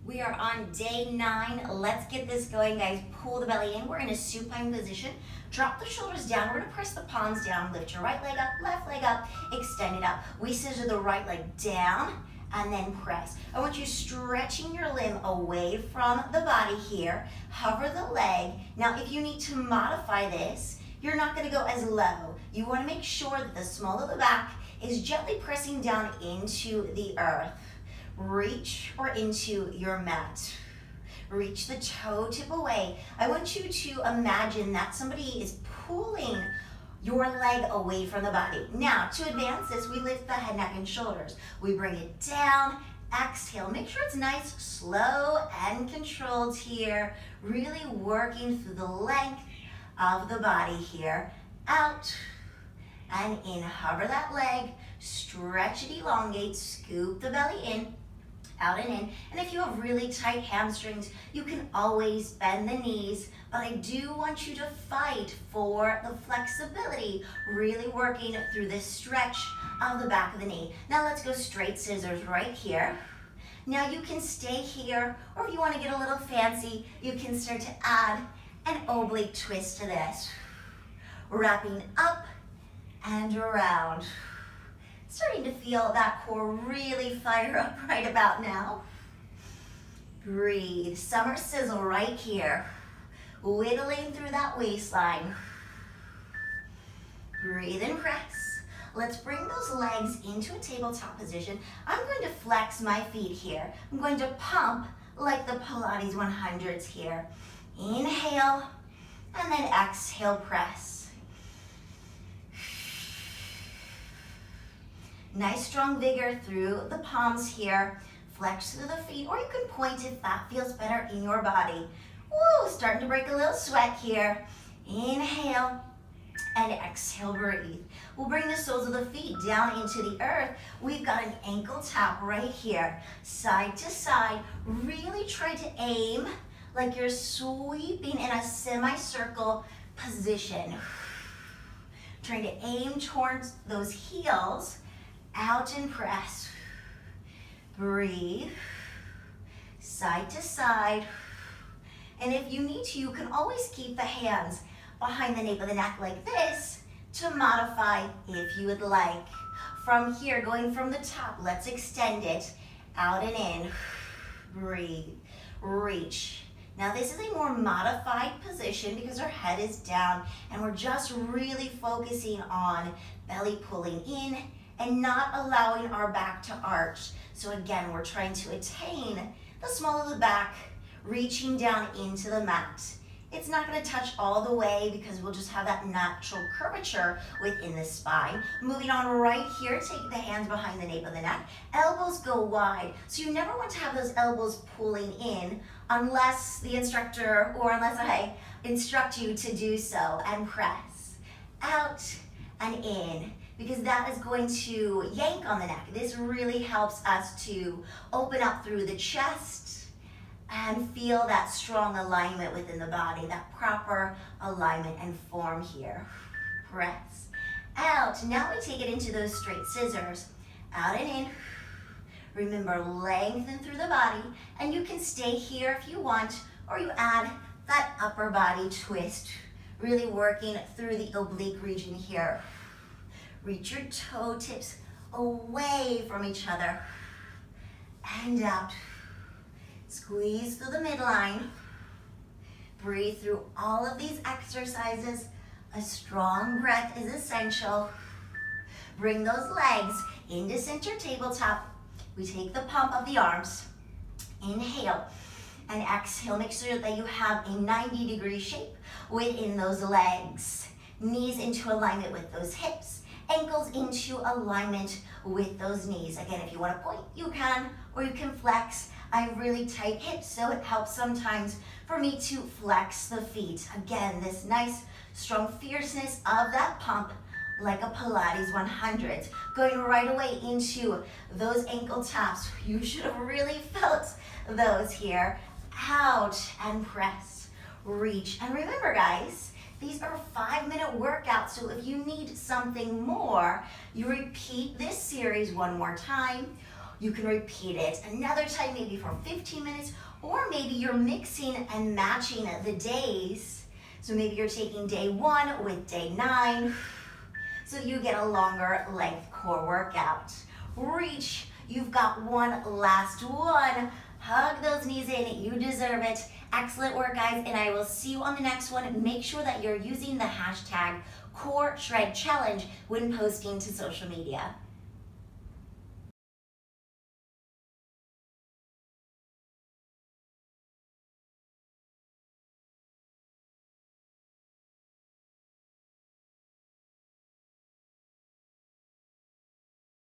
We are on day 9. Let's get this going, guys. Pull the belly in. We're in a supine position. Drop the shoulders down. We're gonna press the palms down. Lift your right leg up, left leg up, extend it up. We scissor the right leg down and then press. I want you stretching your limb away from the body here. Hover the leg. Now, if you need to modify this, you're not gonna go as low. You wanna make sure that the small of the back is gently pressing down into the earth. Reach or into your mat. Reach the toe tip away. I want you to imagine that somebody is pulling your leg away from the body. Now, to advance this, we lift the head, neck, and shoulders. We bring it down, exhale. Make sure it's nice, slow, and controlled here. Really working through the length of the body here. Out and in. Hover that leg, stretch it, elongate, scoop the belly in. Out and in. And if you have really tight hamstrings, you can always bend the knees, but I do want you to fight for the flexibility, really working through this stretch of the back of the knee. Now let's go straight scissors right here. Now you can stay here, or if you want to get a little fancy, you can start to add an oblique twist to this. Wrapping up and around. Starting to feel that core really fire up right about now. Breathe. Summer sizzle right here. Whittling through that waistline. Breathe and press. Let's bring those legs into a tabletop position. I'm going to flex my feet here. I'm going to pump like the Pilates 100s here. Inhale, and then exhale, press. Nice strong vigor through the palms here. Flex through the feet, or you can point if that feels better in your body. Woo, starting to break a little sweat here. Inhale and exhale, breathe. We'll bring the soles of the feet down into the earth. We've got an ankle tap right here. Side to side, really try to aim like you're sweeping in a semicircle position. Trying to aim towards those heels. Out and press. Breathe. Side to side. And if you need to, you can always keep the hands behind the nape of the neck like this to modify if you would like. From here, going from the top, let's extend it. Out and in. Breathe. Reach. Now this is a more modified position because our head is down and we're just really focusing on belly pulling in and not allowing our back to arch. So again, we're trying to attain the small of the back, reaching down into the mat. It's not gonna touch all the way because we'll just have that natural curvature within the spine. Moving on right here, take the hands behind the nape of the neck. Elbows go wide. So you never want to have those elbows pulling in unless the instructor, or unless I instruct you to do so, and press. Out and in, because that is going to yank on the neck. This really helps us to open up through the chest and feel that strong alignment within the body, that proper alignment and form here. Press. Out. Now we take it into those straight scissors. Out and in. Remember, lengthen through the body, and you can stay here if you want, or you add that upper body twist, really working through the oblique region here. Reach your toe tips away from each other and out. Squeeze through the midline. Breathe through all of these exercises. A strong breath is essential. Bring those legs into center tabletop. We take the pump of the arms. Inhale and exhale. Make sure that you have a 90-degree shape within those legs. Knees into alignment with those hips. Ankles into alignment with those knees. Again, if you want to point, you can, or you can flex. I have really tight hips, so it helps sometimes for me to flex the feet. Again, this nice, strong fierceness of that pump, like a Pilates 100. Going right away into those ankle taps. You should have really felt those here. Out and press. Reach. And remember, guys, these are 5-minute workouts, so if you need something more, you repeat this series one more time. You can repeat it another time, maybe for 15 minutes, or maybe you're mixing and matching the days. So maybe you're taking day 1 with day 9, so you get a longer length core workout. Reach, you've got one last one. Hug those knees in, you deserve it. Excellent work, guys, and I will see you on the next one. Make sure that you're using the hashtag #CoreShredChallenge when posting to social media.